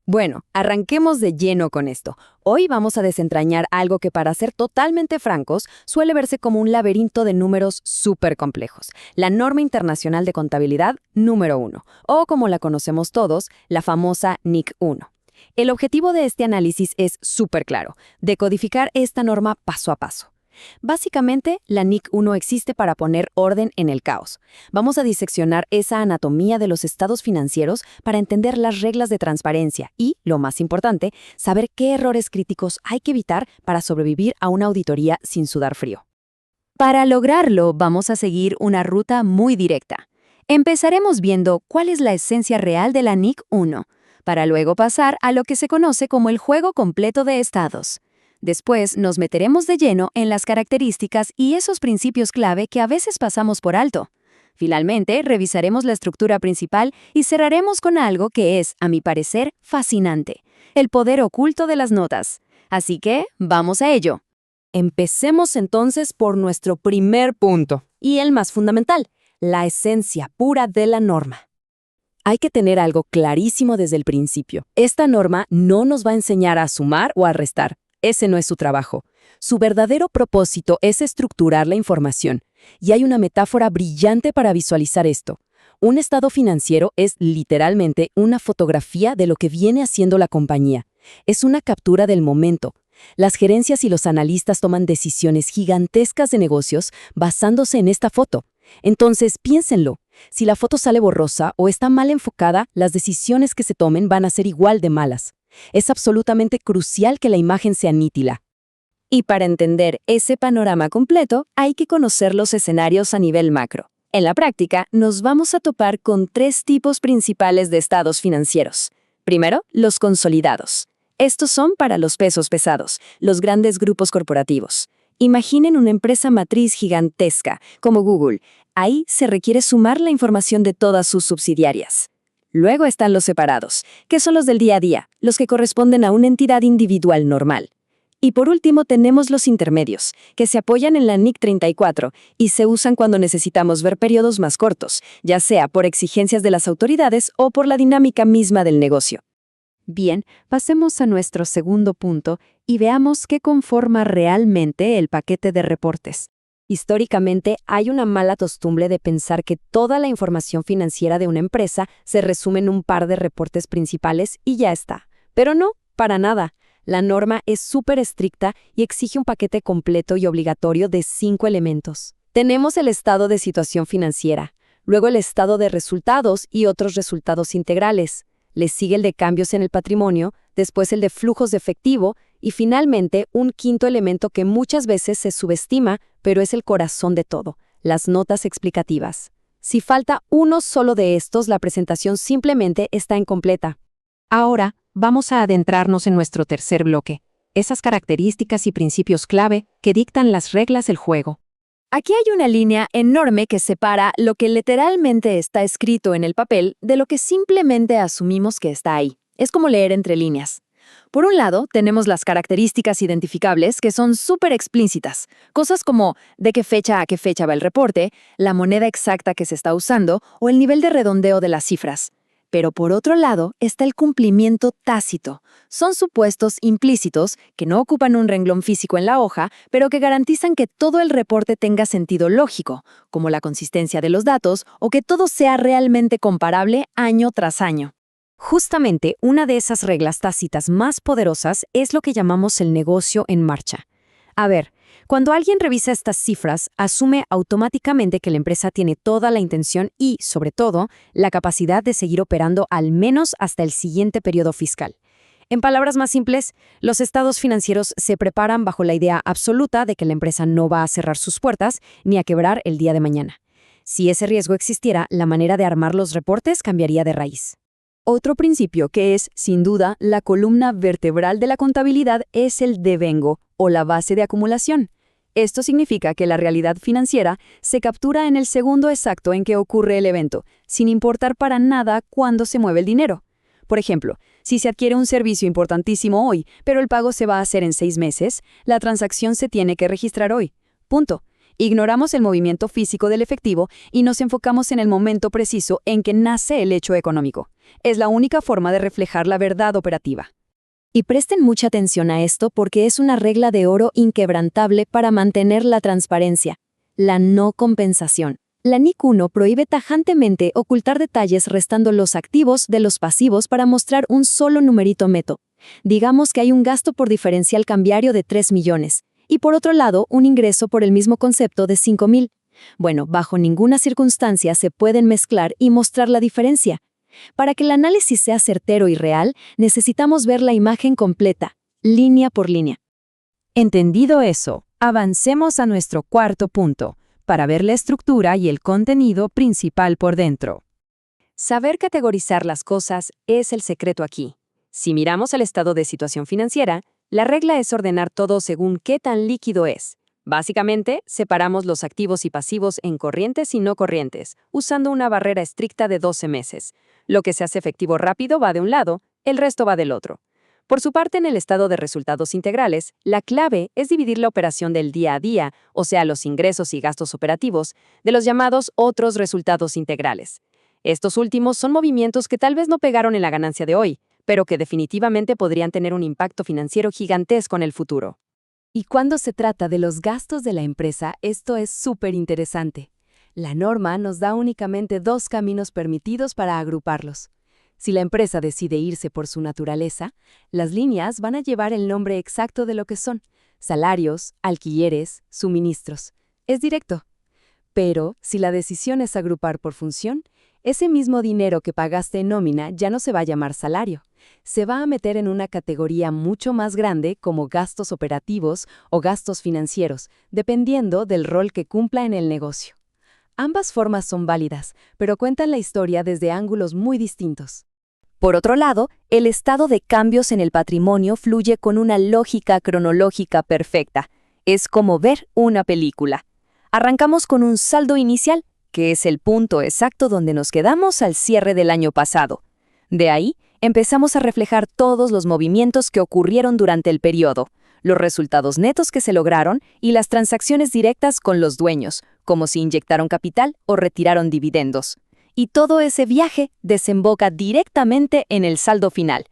Bueno, arranquemos de lleno con esto. Hoy vamos a desentrañar algo que, para ser totalmente francos, suele verse como un laberinto de números súper complejos. La Norma Internacional de Contabilidad número 1, o como la conocemos todos, la famosa NIC 1. El objetivo de este análisis es súper claro: decodificar esta norma paso a paso. Básicamente, la NIC 1 existe para poner orden en el caos. Vamos a diseccionar esa anatomía de los estados financieros para entender las reglas de transparencia y, lo más importante, saber qué errores críticos hay que evitar para sobrevivir a una auditoría sin sudar frío. Para lograrlo, vamos a seguir una ruta muy directa. Empezaremos viendo cuál es la esencia real de la NIC 1, para luego pasar a lo que se conoce como el juego completo de estados. Después nos meteremos de lleno en las características y esos principios clave que a veces pasamos por alto. Finalmente, revisaremos la estructura principal y cerraremos con algo que es, a mi parecer, fascinante: el poder oculto de las notas. Así que, vamos a ello. Empecemos entonces por nuestro primer punto, y el más fundamental: la esencia pura de la norma. Hay que tener algo clarísimo desde el principio. Esta norma no nos va a enseñar a sumar o a restar. Ese no es su trabajo. Su verdadero propósito es estructurar la información. Y hay una metáfora brillante para visualizar esto. Un estado financiero es literalmente una fotografía de lo que viene haciendo la compañía. Es una captura del momento. Las gerencias y los analistas toman decisiones gigantescas de negocios basándose en esta foto. Entonces, piénsenlo. Si la foto sale borrosa o está mal enfocada, las decisiones que se tomen van a ser igual de malas. Es absolutamente crucial que la imagen sea nítida. Y para entender ese panorama completo, hay que conocer los escenarios a nivel macro. En la práctica, nos vamos a topar con 3 tipos principales de estados financieros. Primero, los consolidados. Estos son para los pesos pesados, los grandes grupos corporativos. Imaginen una empresa matriz gigantesca, como Google. Ahí se requiere sumar la información de todas sus subsidiarias. Luego están los separados, que son los del día a día, los que corresponden a una entidad individual normal. Y por último tenemos los intermedios, que se apoyan en la NIC 34 y se usan cuando necesitamos ver periodos más cortos, ya sea por exigencias de las autoridades o por la dinámica misma del negocio. Bien, pasemos a nuestro segundo punto y veamos qué conforma realmente el paquete de reportes. Históricamente, hay una mala costumbre de pensar que toda la información financiera de una empresa se resume en un par de reportes principales y ya está. Pero no, para nada. La norma es súper estricta y exige un paquete completo y obligatorio de 5 elementos. Tenemos el estado de situación financiera, luego el estado de resultados y otros resultados integrales. Le sigue el de cambios en el patrimonio, después el de flujos de efectivo y finalmente un quinto elemento que muchas veces se subestima, pero es el corazón de todo: las notas explicativas. Si falta uno solo de estos, la presentación simplemente está incompleta. Ahora, vamos a adentrarnos en nuestro tercer bloque, esas características y principios clave que dictan las reglas del juego. Aquí hay una línea enorme que separa lo que literalmente está escrito en el papel de lo que simplemente asumimos que está ahí. Es como leer entre líneas. Por un lado, tenemos las características identificables que son súper explícitas. Cosas como de qué fecha a qué fecha va el reporte, la moneda exacta que se está usando o el nivel de redondeo de las cifras. Pero por otro lado está el cumplimiento tácito. Son supuestos implícitos que no ocupan un renglón físico en la hoja, pero que garantizan que todo el reporte tenga sentido lógico, como la consistencia de los datos o que todo sea realmente comparable año tras año. Justamente una de esas reglas tácitas más poderosas es lo que llamamos el negocio en marcha. A ver, cuando alguien revisa estas cifras, asume automáticamente que la empresa tiene toda la intención y, sobre todo, la capacidad de seguir operando al menos hasta el siguiente periodo fiscal. En palabras más simples, los estados financieros se preparan bajo la idea absoluta de que la empresa no va a cerrar sus puertas ni a quebrar el día de mañana. Si ese riesgo existiera, la manera de armar los reportes cambiaría de raíz. Otro principio que es, sin duda, la columna vertebral de la contabilidad es el devengo, o la base de acumulación. Esto significa que la realidad financiera se captura en el segundo exacto en que ocurre el evento, sin importar para nada cuándo se mueve el dinero. Por ejemplo, si se adquiere un servicio importantísimo hoy, pero el pago se va a hacer en 6 meses, la transacción se tiene que registrar hoy. Punto. Ignoramos el movimiento físico del efectivo y nos enfocamos en el momento preciso en que nace el hecho económico. Es la única forma de reflejar la verdad operativa. Y presten mucha atención a esto porque es una regla de oro inquebrantable para mantener la transparencia, la no compensación. La NIC 1 prohíbe tajantemente ocultar detalles restando los activos de los pasivos para mostrar un solo numerito meto. Digamos que hay un gasto por diferencial cambiario de 3 millones y por otro lado un ingreso por el mismo concepto de 5,000. Bueno, bajo ninguna circunstancia se pueden mezclar y mostrar la diferencia. Para que el análisis sea certero y real, necesitamos ver la imagen completa, línea por línea. Entendido eso, avancemos a nuestro cuarto punto, para ver la estructura y el contenido principal por dentro. Saber categorizar las cosas es el secreto aquí. Si miramos el estado de situación financiera, la regla es ordenar todo según qué tan líquido es. Básicamente, separamos los activos y pasivos en corrientes y no corrientes, usando una barrera estricta de 12 meses. Lo que se hace efectivo rápido va de un lado, el resto va del otro. Por su parte, en el estado de resultados integrales, la clave es dividir la operación del día a día, o sea, los ingresos y gastos operativos, de los llamados otros resultados integrales. Estos últimos son movimientos que tal vez no pegaron en la ganancia de hoy, pero que definitivamente podrían tener un impacto financiero gigantesco en el futuro. Y cuando se trata de los gastos de la empresa, esto es súper interesante. La norma nos da únicamente 2 caminos permitidos para agruparlos. Si la empresa decide irse por su naturaleza, las líneas van a llevar el nombre exacto de lo que son: salarios, alquileres, suministros. Es directo. Pero, si la decisión es agrupar por función, ese mismo dinero que pagaste en nómina ya no se va a llamar salario. Se va a meter en una categoría mucho más grande como gastos operativos o gastos financieros, dependiendo del rol que cumpla en el negocio. Ambas formas son válidas, pero cuentan la historia desde ángulos muy distintos. Por otro lado, el estado de cambios en el patrimonio fluye con una lógica cronológica perfecta. Es como ver una película. Arrancamos con un saldo inicial, que es el punto exacto donde nos quedamos al cierre del año pasado. De ahí, empezamos a reflejar todos los movimientos que ocurrieron durante el periodo, los resultados netos que se lograron y las transacciones directas con los dueños, como si inyectaron capital o retiraron dividendos. Y todo ese viaje desemboca directamente en el saldo final.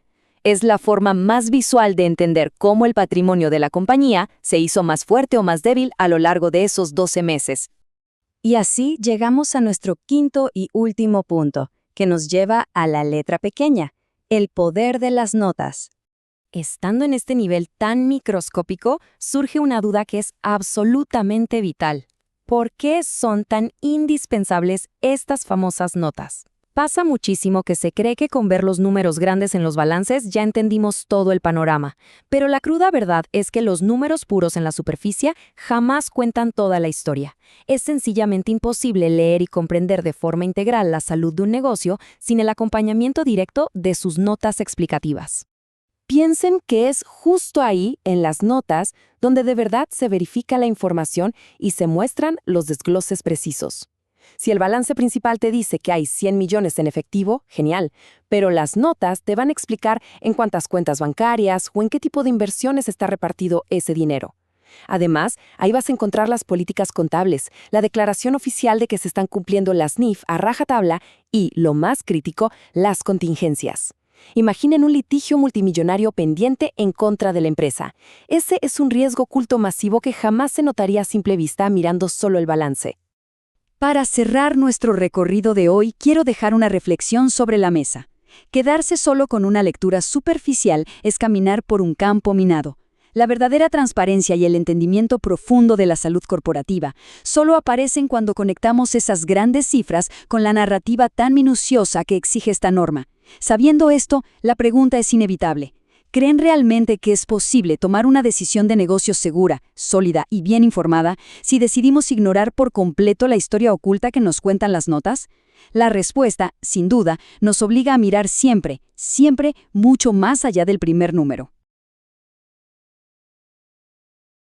Es la forma más visual de entender cómo el patrimonio de la compañía se hizo más fuerte o más débil a lo largo de esos 12 meses. Y así llegamos a nuestro quinto y último punto, que nos lleva a la letra pequeña, el poder de las notas. Estando en este nivel tan microscópico, surge una duda que es absolutamente vital. ¿Por qué son tan indispensables estas famosas notas? Pasa muchísimo que se cree que con ver los números grandes en los balances ya entendimos todo el panorama, pero la cruda verdad es que los números puros en la superficie jamás cuentan toda la historia. Es sencillamente imposible leer y comprender de forma integral la salud de un negocio sin el acompañamiento directo de sus notas explicativas. Piensen que es justo ahí, en las notas, donde de verdad se verifica la información y se muestran los desgloses precisos. Si el balance principal te dice que hay 100 millones en efectivo, genial, pero las notas te van a explicar en cuántas cuentas bancarias o en qué tipo de inversiones está repartido ese dinero. Además, ahí vas a encontrar las políticas contables, la declaración oficial de que se están cumpliendo las NIF a rajatabla y, lo más crítico, las contingencias. Imaginen un litigio multimillonario pendiente en contra de la empresa. Ese es un riesgo oculto masivo que jamás se notaría a simple vista mirando solo el balance. Para cerrar nuestro recorrido de hoy, quiero dejar una reflexión sobre la mesa. Quedarse solo con una lectura superficial es caminar por un campo minado. La verdadera transparencia y el entendimiento profundo de la salud corporativa solo aparecen cuando conectamos esas grandes cifras con la narrativa tan minuciosa que exige esta norma. Sabiendo esto, la pregunta es inevitable. ¿Creen realmente que es posible tomar una decisión de negocio segura, sólida y bien informada si decidimos ignorar por completo la historia oculta que nos cuentan las notas? La respuesta, sin duda, nos obliga a mirar siempre, siempre mucho más allá del primer número.